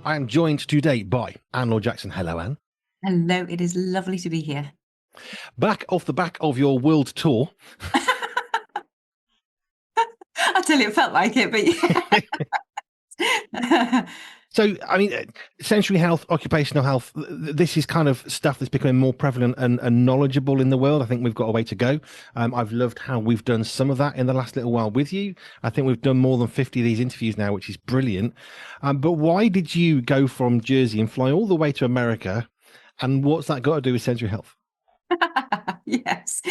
I am joined today by Anne Lord Jackson. Hello, Anne. Hello, it is lovely to be here. Back off the back of your world tour. I tell you, it felt like it, but yeah. So, I mean, sensory health, occupational health, this is kind of stuff that's becoming more prevalent and knowledgeable in the world. I think we've got a way to go. I've loved how we've done some of that in the last little while with you. I think we've done more than 50 of these interviews now, which is brilliant. But why did you go from Jersey and fly all the way to America? And what's that got to do with sensory health? Yes,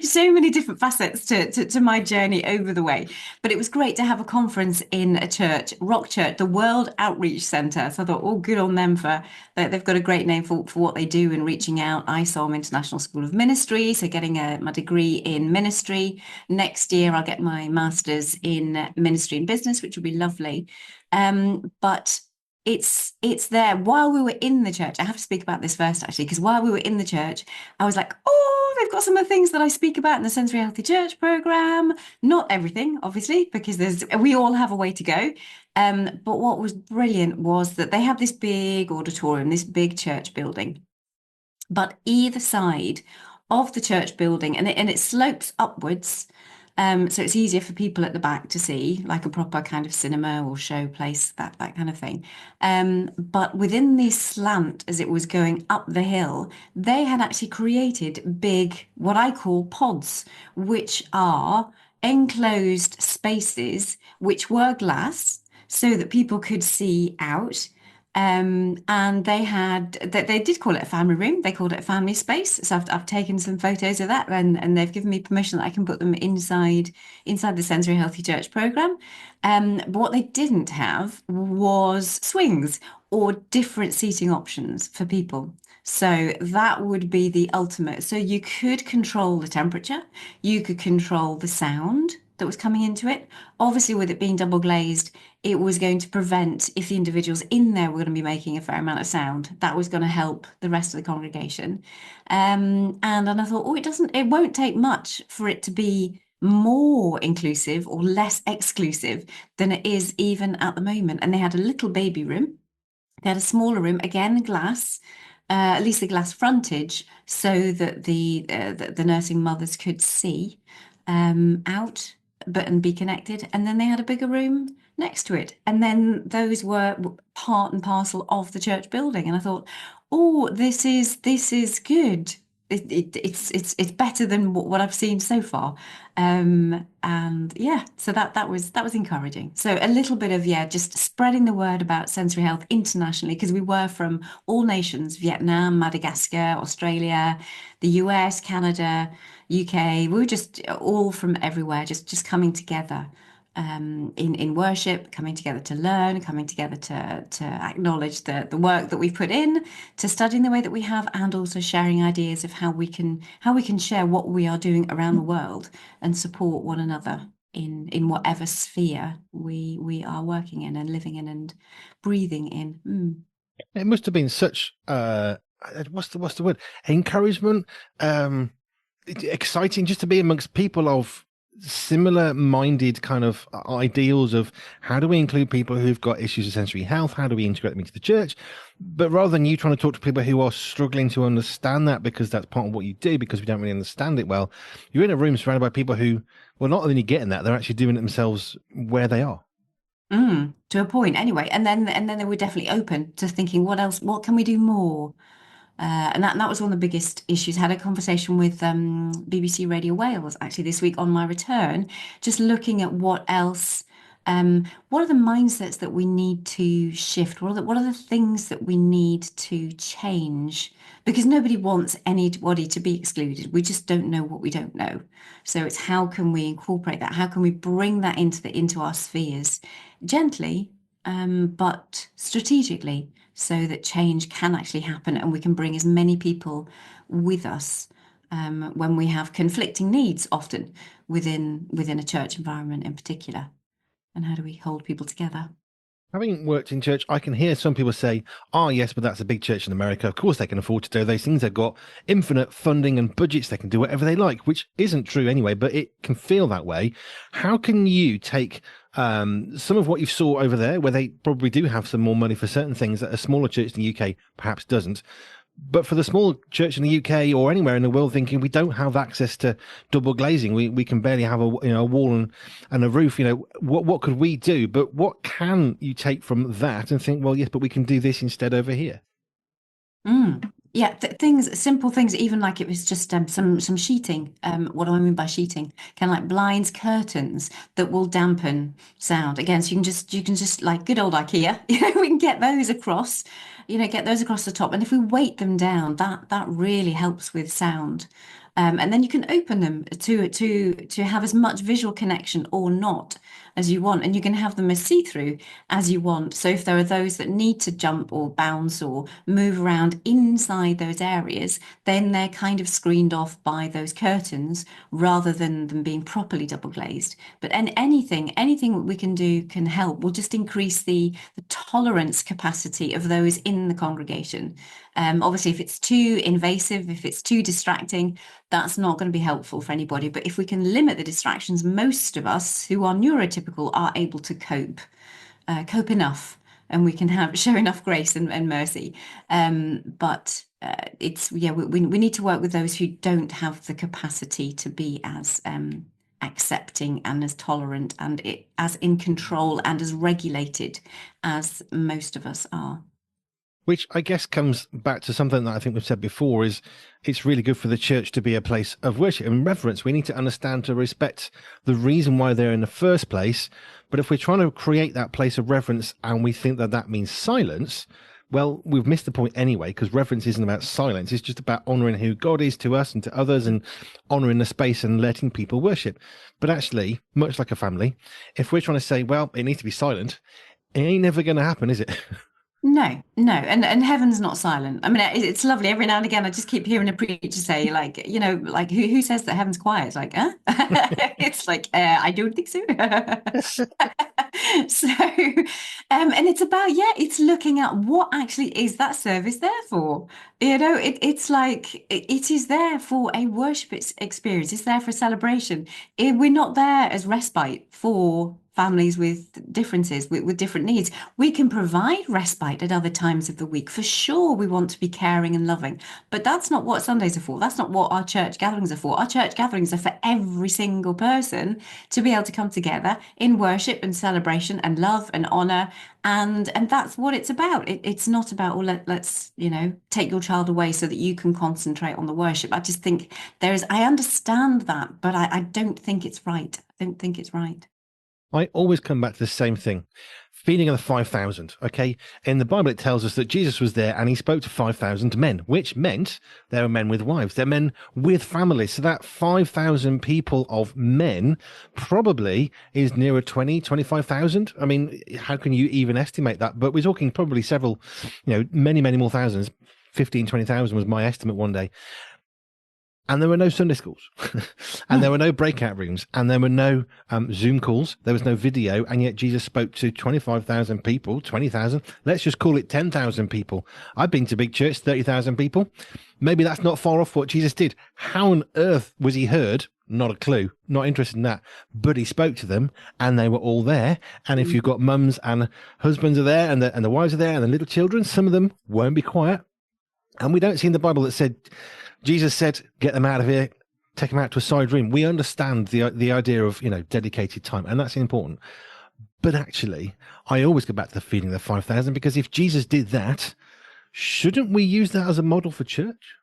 so many different facets to my journey over the way. But it was great to have a conference in a church, Rock Church, the World Outreach Centre. So I thought, oh, good on them for that. They've got a great name for what they do in reaching out. ISOM, International School of Ministry. So getting my degree in ministry. Next year, I'll get my master's in ministry and business, which will be lovely. But it's there while we were in the church. I have to speak about this first, actually, because while we were in the church, I was like, oh, they've got some of the things that I speak about in the Sensory Healthy Church program. Not everything, obviously, because we all have a way to go. But what was brilliant was that they have this big auditorium, this big church building, but either side of the church building, and it slopes upwards. So it's easier for people at the back to see, like a proper kind of cinema or show place, that kind of thing. But within this slant, as it was going up the hill, they had actually created big, what I call pods, which are enclosed spaces which were glass so that people could see out. And they did call it a family room. They called it a family space. So I've taken some photos of that, and they've given me permission that I can put them inside the Sensory Healthy Church program. But what they didn't have was swings or different seating options for people. So that would be the ultimate. So you could control the temperature, you could control the sound that was coming into it. Obviously, with it being double glazed, it was going to prevent, if the individuals in there were going to be making a fair amount of sound, that was going to help the rest of the congregation. And I thought, oh, it won't take much for it to be more inclusive or less exclusive than it is even at the moment. And they had a little baby room. They had a smaller room, again, glass, at least the glass frontage, so that the nursing mothers could see out and be connected. And then they had a bigger room next to it. And then those were part and parcel of the church building. And I thought, oh, this is good. It's better than what I've seen so far. And yeah, so that was encouraging. So a little bit of, yeah, just spreading the word about sensory health internationally, because we were from all nations: Vietnam, Madagascar, Australia, the US, Canada, UK. We were just all from everywhere, just coming together in worship, coming together to learn, coming together to acknowledge the work that we've put in, to studying the way that we have, and also sharing ideas of how we can share what we are doing around the world and support one another in whatever sphere we are working in and living in and breathing in. It must have been such what's the word? Encouragement, exciting just to be amongst people of similar minded kind of ideals of how do we include people who've got issues of sensory health, how do we integrate them into the church, but rather than you trying to talk to people who are struggling to understand that, because that's part of what you do, because we don't really understand it well, you're in a room surrounded by people who, well, not only getting that, they're actually doing it themselves where they are. To a point anyway, and then they were definitely open to thinking, what can we do more? And that was one of the biggest issues. I had a conversation with BBC Radio Wales actually this week on my return, just looking at what else, what are the mindsets that we need to shift? What are the things that we need to change? Because nobody wants anybody to be excluded. We just don't know what we don't know. So it's how can we incorporate that? How can we bring that into our spheres gently, but strategically, so that change can actually happen and we can bring as many people with us when we have conflicting needs, often within a church environment in particular. And how do we hold people together? Having worked in church, I can hear some people say, oh, yes, but that's a big church in America. Of course, they can afford to do those things. They've got infinite funding and budgets. They can do whatever they like, which isn't true anyway, but it can feel that way. How can you take Some of what you saw over there, where they probably do have some more money for certain things that a smaller church in the UK perhaps doesn't. But for the small church in the UK or anywhere in the world, thinking we don't have access to double glazing, we can barely have a wall and a roof. What could we do? But what can you take from that and think, well, yes, but we can do this instead over here. Yeah, simple things, even like it was just some sheeting. What do I mean by sheeting? Kind of like blinds, curtains that will dampen sound. Again, so you can just like good old IKEA, we can get those across, get those across the top. And if we weight them down, that really helps with sound. And then you can open them to have as much visual connection or not as you want, and you can have them as see-through as you want. So if there are those that need to jump or bounce or move around inside those areas, then they're kind of screened off by those curtains rather than them being properly double glazed. But anything we can do can help. We'll just increase the tolerance capacity of those in the congregation. Obviously, if it's too invasive, if it's too distracting, that's not going to be helpful for anybody. But if we can limit the distractions, most of us who are neurotypical are able to cope enough, and we can show enough grace and mercy. But we need to work with those who don't have the capacity to be as accepting and as tolerant and as in control and as regulated as most of us are. Which I guess comes back to something that I think we've said before, is it's really good for the church to be a place of worship and reverence. We need to understand, to respect the reason why they're in the first place. But if we're trying to create that place of reverence and we think that means silence, well, we've missed the point anyway, because reverence isn't about silence. It's just about honoring who God is to us and to others, and honoring the space and letting people worship. But actually, much like a family, if we're trying to say, well, it needs to be silent, it ain't never going to happen, is it? No, and heaven's not silent. I mean, it's lovely. Every now and again, I just keep hearing a preacher say, like, like who says that heaven's quiet? It's like, huh? It's like, I don't think so. So, and it's about, it's looking at what actually is that service there for. It's like it is there for a worship experience. It's there for a celebration. We're not there as respite for families with differences, with different needs. We can provide respite at other times of the week. For sure, we want to be caring and loving, but that's not what Sundays are for. That's not what our church gatherings are for. Our church gatherings are for every single person to be able to come together in worship and celebration and love and honor. And that's what it's about. It's not about, let's, take your child away so that you can concentrate on the worship. I just think I understand that, but I don't think it's right. I don't think it's right. I always come back to the same thing. Feeding of the 5,000. Okay. In the Bible, it tells us that Jesus was there and he spoke to 5,000 men, which meant they were men with wives. They're men with families. So that 5,000 people of men probably is nearer 20, 25,000. I mean, how can you even estimate that? But we're talking probably several, many, many more thousands. 15, 20,000 was my estimate one day. And there were no Sunday schools, and there were no breakout rooms, and there were no Zoom calls. There was no video, and yet Jesus spoke to 25,000 people, 20,000. Let's just call it 10,000 people. I've been to big church, 30,000 people. Maybe that's not far off what Jesus did. How on earth was he heard? Not a clue. Not interested in that. But he spoke to them, and they were all there. And if you've got mums and husbands are there, and the wives are there, and the little children, some of them won't be quiet. And we don't see in the Bible that said, Jesus said, get them out of here, take them out to a side room. We understand the idea of, dedicated time, and that's important. But actually, I always go back to the feeding of the 5,000, because if Jesus did that, shouldn't we use that as a model for church?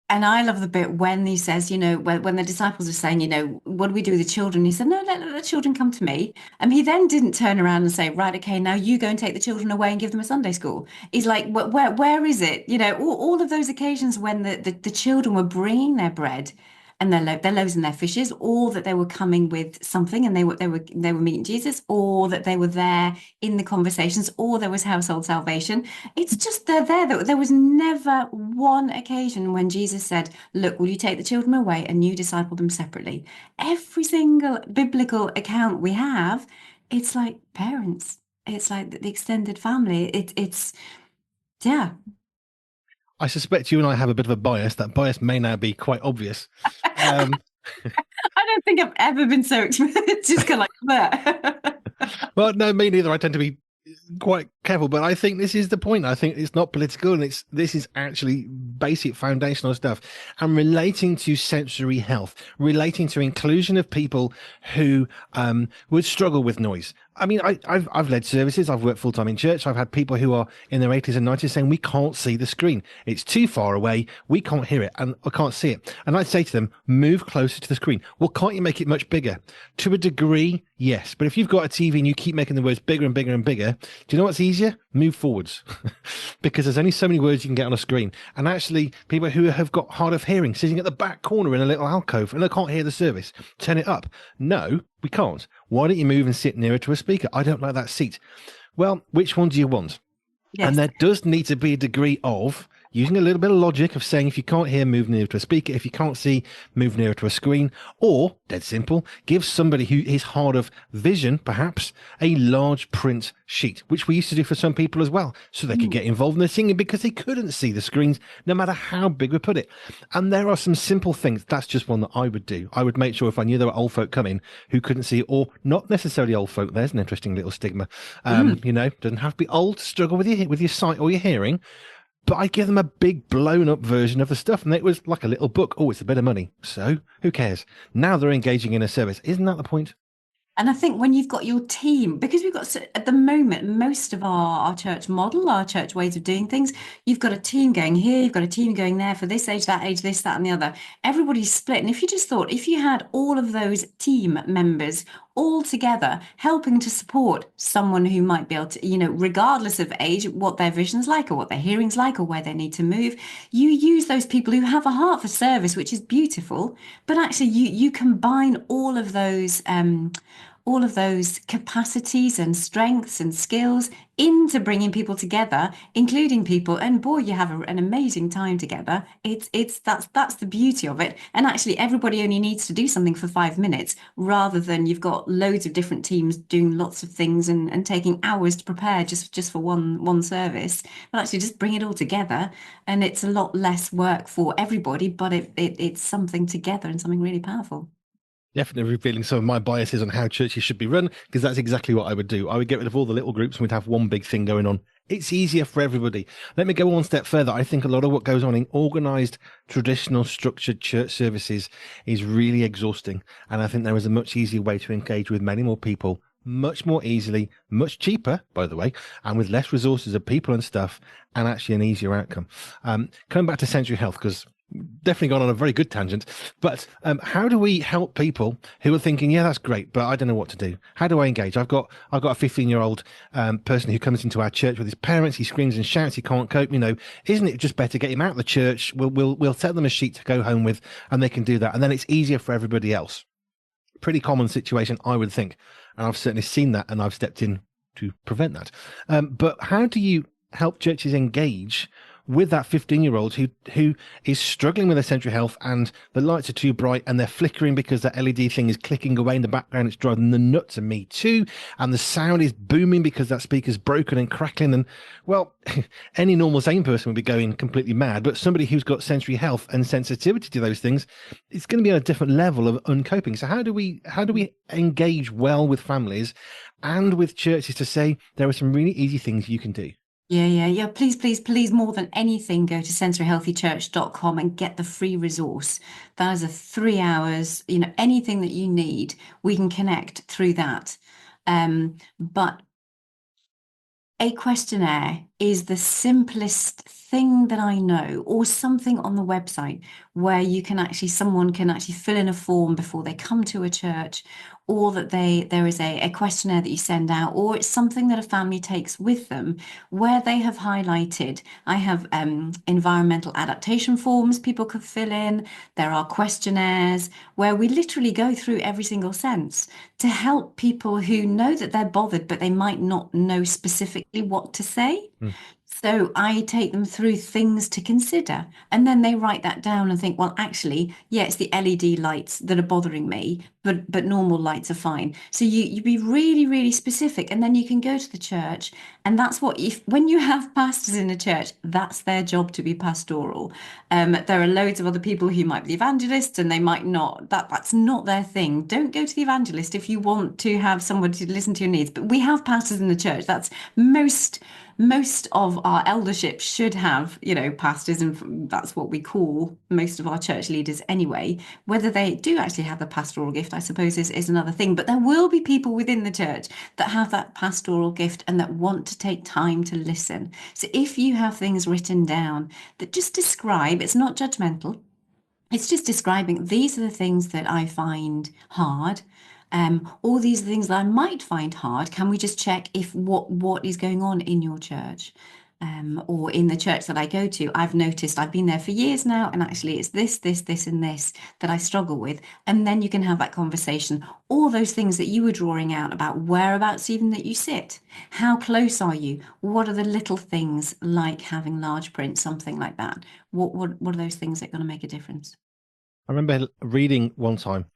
And I love the bit when he says, when the disciples are saying, what do we do with the children? He said, no, let the children come to me. And he then didn't turn around and say, right, okay, now you go and take the children away and give them a Sunday school. He's like, where is it? All of those occasions when the children were bringing their bread and their loaves and their fishes, or that they were coming with something and they were meeting Jesus, or that they were there in the conversations, or there was household salvation. It's just they're there. There was never one occasion when Jesus said, look, will you take the children away and you disciple them separately? Every single biblical account we have, it's like parents. It's like the extended family. It's I suspect you and I have a bit of a bias. That bias may now be quite obvious. I don't think I've ever been so excited. Just kind of like that. Well, no, me neither. I tend to be quite careful, but I think this is the point. I think it's not political, and this is actually basic foundational stuff, and relating to sensory health, relating to inclusion of people who would struggle with noise. I mean, I've led services. I've worked full time in church. I've had people who are in their 80s and 90s saying we can't see the screen. It's too far away. We can't hear it, and I can't see it. And I'd say to them, move closer to the screen. Well, can't you make it much bigger? To a degree, yes. But if you've got a TV and you keep making the words bigger and bigger and bigger, do you know what's easier? Move forwards, because there's only so many words you can get on a screen. And actually, people who have got hard of hearing sitting at the back corner in a little alcove and they can't hear the service, turn it up. No, we can't. Why don't you move and sit nearer to a speaker? I don't like that seat. Well, which one do you want? Yes. And there does need to be a degree of using a little bit of logic of saying, if you can't hear, move nearer to a speaker. If you can't see, move nearer to a screen. Or, dead simple, give somebody who is hard of vision, perhaps, a large print sheet, which we used to do for some people as well, so they could get involved in the singing because they couldn't see the screens, no matter how big we put it. And there are some simple things. That's just one that I would do. I would make sure if I knew there were old folk coming who couldn't see, or not necessarily old folk, there's an interesting little stigma. You know, doesn't have to be old to struggle with your sight or your hearing. But I give them a big blown up version of the stuff, and it was like a little book. Oh, it's a bit of money. So who cares? Now they're engaging in a service. Isn't that the point? And I think when you've got your team, because we've got, at the moment, most of our church model, our church ways of doing things, you've got a team going here, you've got a team going there for this age, this, that, and the other. Everybody's split. And if you just thought, if you had all of those team members all together helping to support someone who might be able to, you know, regardless of age, what their vision's like or what their hearing's like or where they need to move, you use those people who have a heart for service, which is beautiful, but actually you combine all of those capacities and strengths and skills into bringing people together, including people, and boy, you have an amazing time together. That's the beauty of it. And actually, everybody only needs to do something for 5 minutes, rather than you've got loads of different teams doing lots of things and taking hours to prepare just for one service. But actually, just bring it all together, and it's a lot less work for everybody. But it's something together and something really powerful. Definitely revealing some of my biases on how churches should be run, because that's exactly what I would do. I would get rid of all the little groups and we'd have one big thing going on. It's easier for everybody. Let me go one step further. I think a lot of what goes on in organized, traditional, structured church services is really exhausting. And I think there is a much easier way to engage with many more people, much more easily, much cheaper, by the way, and with less resources of people and stuff, and actually an easier outcome. Coming back to sensory health, because definitely gone on a very good tangent, but how do we help people who are thinking, yeah, that's great, but I don't know what to do? How do I engage? I've got a 15-year-old person who comes into our church with his parents. He screams and shouts. He can't cope. You know, isn't it just better get him out of the church? We'll tell them a sheet to go home with, and they can do that, and then it's easier for everybody else. Pretty common situation, I would think, and I've certainly seen that, and I've stepped in to prevent that. But how do you help churches engage with that 15-year-old who is struggling with their sensory health, and the lights are too bright and they're flickering because that LED thing is clicking away in the background? It's driving the nuts, and me too. And the sound is booming because that speaker's broken and crackling. And well, any normal sane person would be going completely mad, but somebody who's got sensory health and sensitivity to those things, it's going to be on a different level of uncoping. So how do we engage well with families and with churches to say there are some really easy things you can do? Yeah. Please, more than anything, go to sensoryhealthychurch.com and get the free resource. That is a 3 hours, you know, anything that you need, we can connect through that. But a questionnaire is the simplest thing that I know, or something on the website where someone can actually fill in a form before they come to a church, or that there is a questionnaire that you send out, or it's something that a family takes with them where they have highlighted. I have environmental adaptation forms people could fill in. There are questionnaires where we literally go through every single sense to help people who know that they're bothered, but they might not know specifically what to say. So I take them through things to consider, and then they write that down and think, well, actually, yeah, it's the LED lights that are bothering me, but normal lights are fine. So you be really, really specific, and then you can go to the church, and that's what if when you have pastors in a church, that's their job to be pastoral. There are loads of other people who might be evangelists, and they might not. That's not their thing. Don't go to the evangelist if you want to have somebody to listen to your needs. But we have pastors in the church. That's most of our eldership should have, pastors, and that's what we call most of our church leaders anyway. Whether they do actually have the pastoral gift, I suppose, is another thing. But there will be people within the church that have that pastoral gift and that want to take time to listen. So if you have things written down that just describe, it's not judgmental. It's just describing these are the things that I find hard. All these are things that I might find hard. Can we just check if what is going on in your church? Or in the church that I go to, I've noticed I've been there for years now, and actually it's this, and this that I struggle with. And then you can have that conversation. All those things that you were drawing out about whereabouts even that you sit. How close are you? What are the little things like having large print, something like that? What are those things that are going to make a difference? I remember reading one time,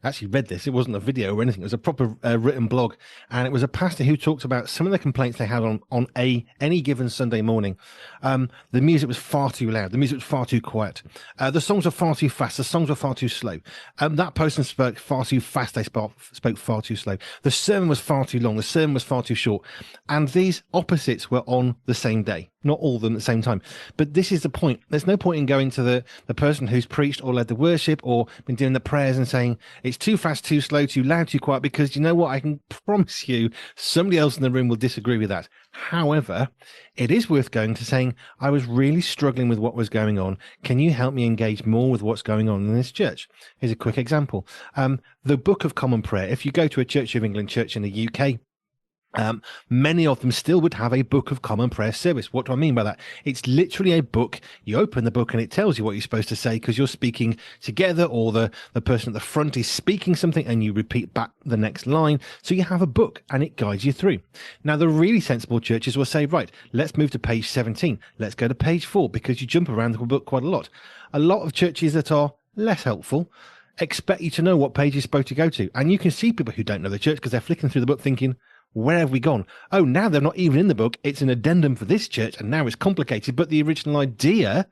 actually read this. It wasn't a video or anything. It was a proper written blog, and it was a pastor who talked about some of the complaints they had on any given Sunday morning. The music was far too loud. The music was far too quiet. The songs were far too fast. The songs were far too slow. That person spoke far too fast. They spoke far too slow. The sermon was far too long. The sermon was far too short. And these opposites were on the same day. Not all of them at the same time. But this is the point. There's no point in going to the person who's preached or led the worship or been doing the prayers and saying it's too fast, too slow, too loud, too quiet, because you know what? I can promise you somebody else in the room will disagree with that. However, it is worth going to saying, I was really struggling with what was going on. Can you help me engage more with what's going on in this church? Here's a quick example. The Book of Common Prayer. If you go to a Church of England church in the UK, many of them still would have a Book of Common Prayer service. What do I mean by that? It's literally a book. You open the book and it tells you what you're supposed to say because you're speaking together, or the person at the front is speaking something and you repeat back the next line. So you have a book and it guides you through. Now, the really sensible churches will say, right, let's move to page 17. Let's go to page 4, because you jump around the book quite a lot. A lot of churches that are less helpful expect you to know what page you're supposed to go to. And you can see people who don't know the church because they're flicking through the book thinking, where have we gone? Oh, now they're not even in the book. It's an addendum for this church, and now it's complicated. But the original idea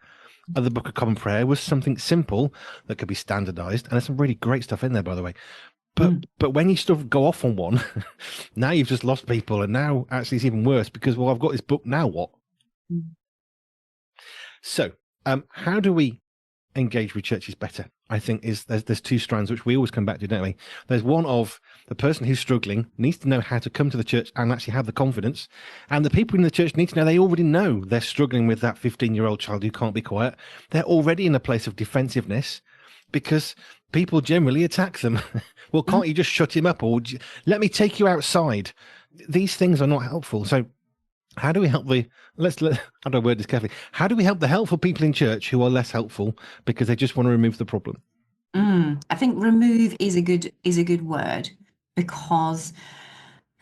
of the Book of Common Prayer was something simple that could be standardized. And there's some really great stuff in there, by the way. But when you sort of go off on one, now you've just lost people. And now actually it's even worse because, well, I've got this book. Now what? So how do we engage with churches better? I think there's two strands which we always come back to, don't we? There's one of the person who's struggling needs to know how to come to the church and actually have the confidence, and the people in the church need to know they already know they're struggling with that 15-year-old child who can't be quiet. They're already in a place of defensiveness because people generally attack them. Well, can't you just shut him up, or let me take you outside? These things are not helpful. So how do we help how do I word this carefully? How do we help the helpful people in church who are less helpful because they just want to remove the problem? I think remove is a good word, because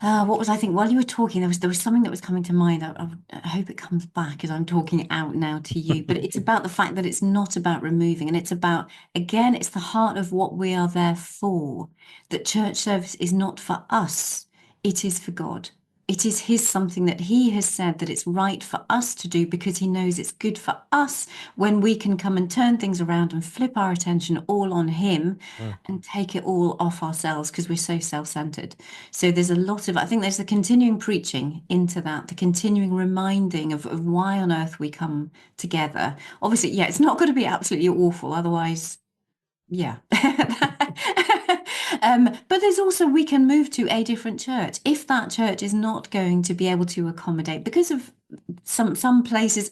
what was I think while you were talking, there was something that was coming to mind. I hope it comes back as I'm talking out now to you. But it's about the fact that it's not about removing, and it's about, again, it's the heart of what we are there for. That church service is not for us; it is for God. It is something that he has said that it's right for us to do, because he knows it's good for us when we can come and turn things around and flip our attention all on him and take it all off ourselves, because we're so self-centered. So there's a lot of, I think there's the continuing preaching into that, the continuing reminding of why on earth we come together. Obviously, yeah, it's not going to be absolutely awful. Otherwise, yeah. But there's also, we can move to a different church if that church is not going to be able to accommodate, because of some places,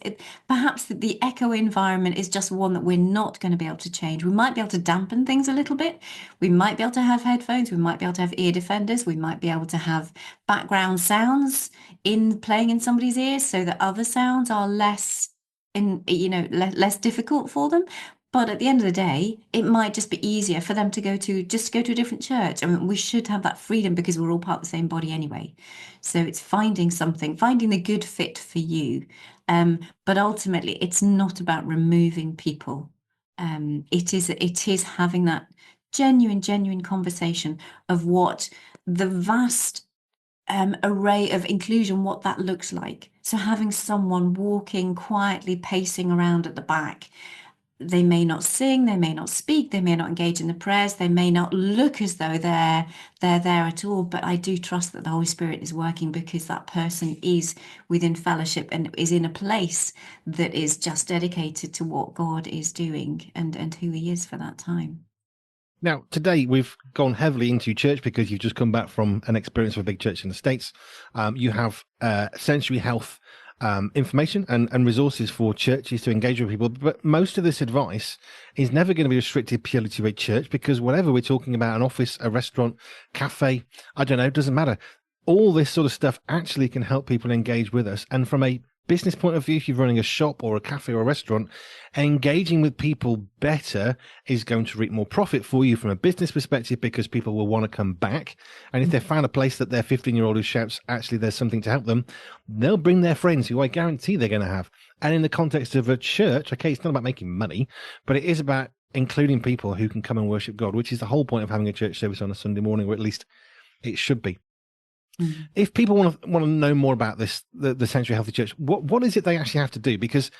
perhaps the echo environment is just one that we're not going to be able to change. We might be able to dampen things a little bit. We might be able to have headphones. We might be able to have ear defenders. We might be able to have background sounds playing in somebody's ears so that other sounds are less difficult for them. But at the end of the day, it might just be easier for them to go to a different church. I mean, we should have that freedom because we're all part of the same body anyway. So it's finding something, finding the good fit for you. But ultimately, it's not about removing people. It is having that genuine conversation of what the vast array of inclusion, what that looks like. So having someone walking quietly, pacing around at the back, they may not sing, they may not speak, they may not engage in the prayers, they may not look as though they're there at all, but I do trust that the Holy Spirit is working because that person is within fellowship and is in a place that is just dedicated to what God is doing and who he is for that time. Now, today we've gone heavily into church because you've just come back from an experience of a big church in the States. You have sensory health information and resources for churches to engage with people. But most of this advice is never going to be restricted purely to a church, because whatever we're talking about, an office, a restaurant, cafe, I don't know, it doesn't matter. All this sort of stuff actually can help people engage with us. And from a business point of view, if you're running a shop or a cafe or a restaurant, engaging with people better is going to reap more profit for you from a business perspective, because people will want to come back. And if they've found a place that their 15-year-old who shouts, actually, there's something to help them, they'll bring their friends who I guarantee they're going to have. And in the context of a church, okay, it's not about making money, but it is about including people who can come and worship God, which is the whole point of having a church service on a Sunday morning, or at least it should be. If people want to know more about this, the Sensory Healthy Church, what is it they actually have to do? Because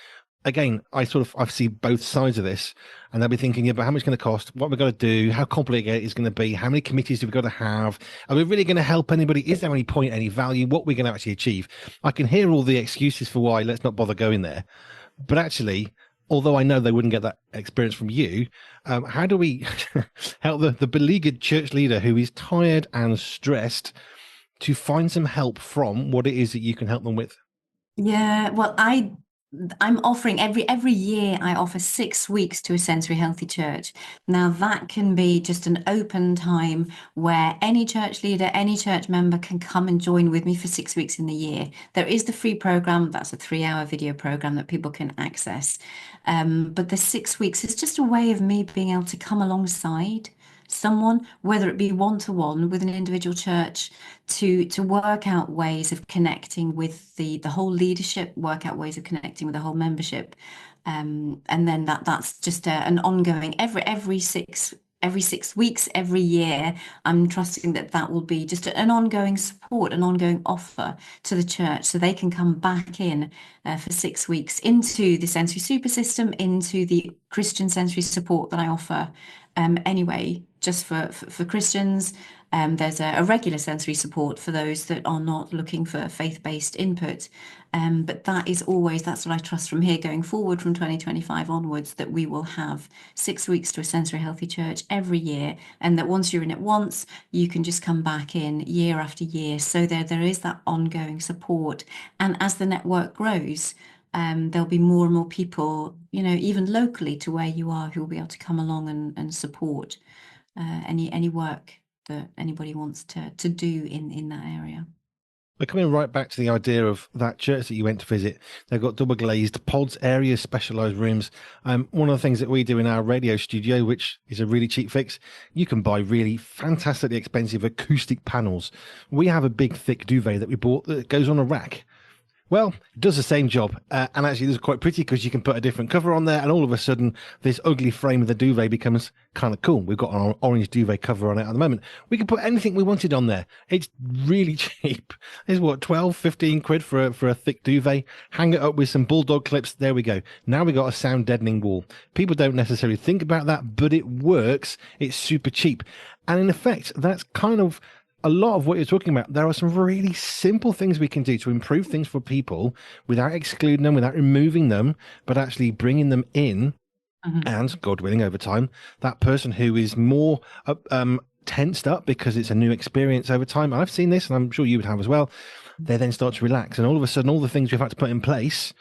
again, I see both sides of this, and they'll be thinking, yeah, but how much it's going to cost? What we've got to do? How complicated it's going to be? How many committees do we got to have? Are we really going to help anybody? Is there any point, any value? What we're going to actually achieve? I can hear all the excuses for why let's not bother going there, but actually, although I know they wouldn't get that experience from you, how do we help the beleaguered church leader who is tired and stressed to find some help from what it is that you can help them with? Yeah, well, I'm offering every year I offer 6 weeks to a sensory healthy church. Now that can be just an open time where any church leader, any church member can come and join with me for 6 weeks in the year. There is the free program, that's a 3-hour video program that people can access. But the 6 weeks is just a way of me being able to come alongside someone, whether it be one-to-one with an individual church, to work out ways of connecting with the whole leadership, work out ways of connecting with the whole membership. And then that's just an ongoing every 6 weeks, every year, I'm trusting that will be just an ongoing support, an ongoing offer to the church, so they can come back in for 6 weeks into the sensory super system, into the Christian sensory support that I offer. Anyway, just for Christians, there's a regular sensory support for those that are not looking for faith-based input. But that's what I trust from here going forward from 2025 onwards, that we will have 6 weeks to a sensory healthy church every year, and that once you're in it once, you can just come back in year after year. So there is that ongoing support. And as the network grows, there'll be more and more people, even locally to where you are, who will be able to come along and support any work that anybody wants to do in that area. We're coming right back to the idea of that church that you went to visit. They've got double glazed pods, areas, specialized rooms. One of the things that we do in our radio studio, which is a really cheap fix, you can buy really fantastically expensive acoustic panels. We have a big thick duvet that we bought that goes on a rack. Well, it does the same job. And actually, this is quite pretty because you can put a different cover on there, and all of a sudden, this ugly frame of the duvet becomes kind of cool. We've got an orange duvet cover on it at the moment. We can put anything we wanted on there. It's really cheap. It's what, 12, 15 quid for a thick duvet. Hang it up with some bulldog clips. There we go. Now we got a sound deadening wall. People don't necessarily think about that, but it works. It's super cheap. And in effect, that's kind of a lot of what you're talking about. There are some really simple things we can do to improve things for people without excluding them, without removing them, but actually bringing them in. And God willing, over time, that person who is more tensed up because it's a new experience over time, I've seen this, and I'm sure you would have as well, they then start to relax. And all of a sudden, all the things we've had to put in place,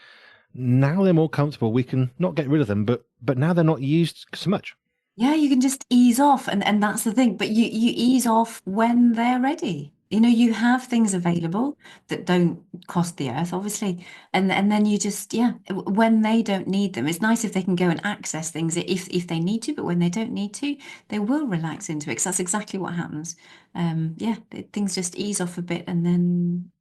now they're more comfortable. We can not get rid of them, but now they're not used so much. Yeah, you can just ease off, and that's the thing. But you ease off when they're ready. You have things available that don't cost the earth, obviously, and then you just, yeah, when they don't need them, it's nice if they can go and access things if they need to, but when they don't need to, they will relax into it because that's exactly what happens. Yeah, things just ease off a bit, and then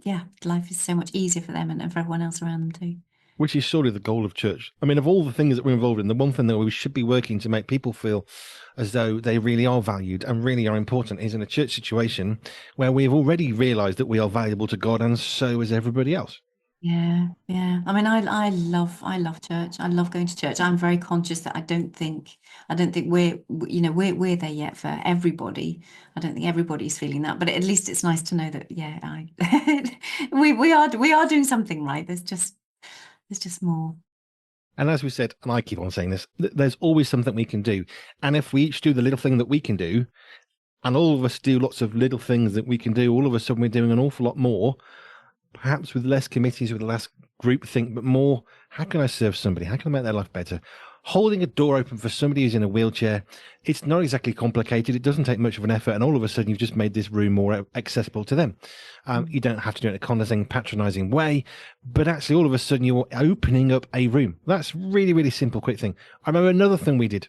yeah, life is so much easier for them and for everyone else around them too. Which is surely the goal of church. I mean, of all the things that we're involved in, the one thing that we should be working to make people feel as though they really are valued and really are important is in a church situation where we've already realized that we are valuable to God, and so is everybody else. Yeah, yeah. I mean, I love church. I love going to church. I'm very conscious that I don't think we're there yet for everybody. I don't think everybody's feeling that, but at least it's nice to know that, yeah, we are doing something right. There's just more. And as we said, and I keep on saying this, there's always something we can do. And if we each do the little thing that we can do, and all of us do lots of little things that we can do, all of a sudden we're doing an awful lot more, perhaps with less committees, with less groupthink, but more, how can I serve somebody? How can I make their life better? Holding a door open for somebody who's in a wheelchair, it's not exactly complicated. It doesn't take much of an effort. And all of a sudden, you've just made this room more accessible to them. You don't have to do it in a condescending, patronizing way, but actually, all of a sudden, you're opening up a room. That's really, really simple, quick thing. I remember another thing we did,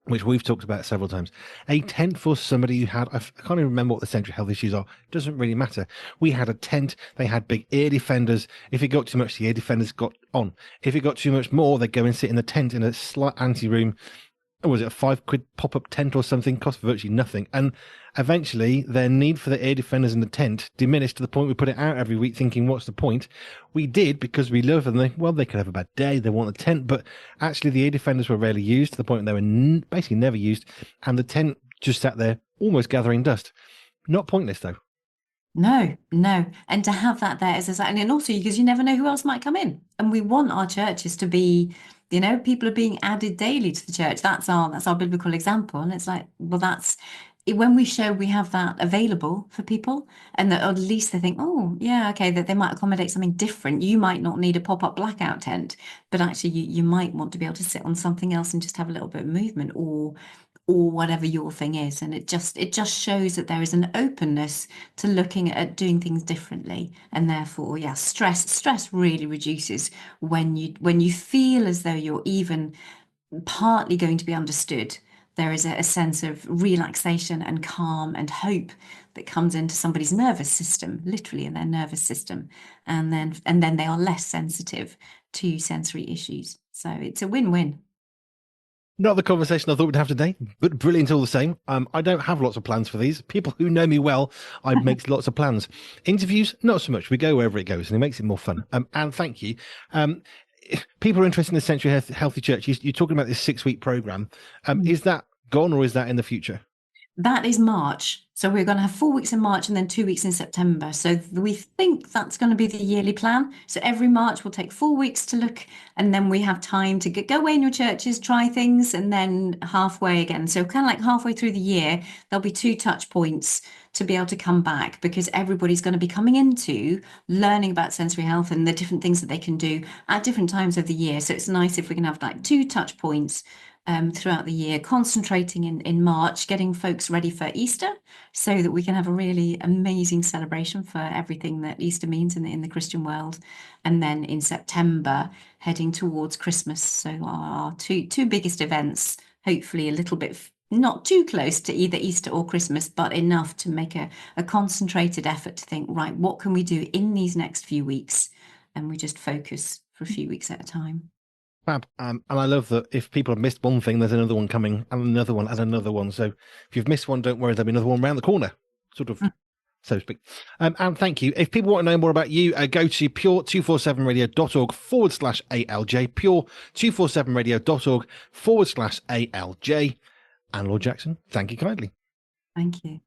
which we've talked about several times, a tent for somebody who had, I can't even remember what the central health issues are. Doesn't really matter. We had a tent. They had big ear defenders. If it got too much, the ear defenders got on. If it got too much more, they'd go and sit in the tent in a slight ante room. Was it a £5 pop-up tent or something? Cost virtually nothing. And eventually their need for the air defenders in the tent diminished to the point we put it out every week thinking, what's the point? We did because we love them. They could have a bad day. They want the tent, but actually the air defenders were rarely used to the point they were basically never used. And the tent just sat there almost gathering dust. Not pointless though. No, no. And to have that there as a, and also because you never know who else might come in. And we want our churches to be, people are being added daily to the church. That's our biblical example. And it's like, well, that's when we show we have that available for people, and that at least they think, oh, yeah, okay, that they might accommodate something different. You might not need a pop-up blackout tent, but actually you might want to be able to sit on something else and just have a little bit of movement or whatever your thing is. And it just shows that there is an openness to looking at doing things differently. And therefore, yeah, stress really reduces when you feel as though you're even partly going to be understood. There is a sense of relaxation and calm and hope that comes into somebody's nervous system, literally in their nervous system, and then they are less sensitive to sensory issues. So it's a win-win. Not the conversation I thought we'd have today, but brilliant all the same. I don't have lots of plans for these. People who know me well, I make lots of plans. Interviews, not so much. We go wherever it goes, and it makes it more fun. And thank you. If people are interested in the Century Healthy Church, you're talking about this 6-week program. Is that gone or is that in the future? That is March. So we're going to have 4 weeks in March and then 2 weeks in September. So we think that's going to be the yearly plan. So every March we'll take 4 weeks to look, and then we have time to go away in your churches, try things, and then halfway again. So kind of like halfway through the year, there'll be 2 touch points to be able to come back, because everybody's going to be coming into learning about sensory health and the different things that they can do at different times of the year. So it's nice if we can have like 2 touch points throughout the year, concentrating in March, getting folks ready for Easter so that we can have a really amazing celebration for everything that Easter means in the Christian world. And then in September, heading towards Christmas. So our two biggest events, hopefully a little bit not too close to either Easter or Christmas, but enough to make a concentrated effort to think, right, what can we do in these next few weeks? And we just focus for a few weeks at a time. Fab. And I love that if people have missed one thing, there's another one coming, and another one, and another one. So if you've missed one, don't worry, there'll be another one around the corner, sort of, so to speak. And thank you. If people want to know more about you, go to pure247radio.org/ALJ, pure247radio.org/ALJ. And Lord Jackson, thank you kindly. Thank you.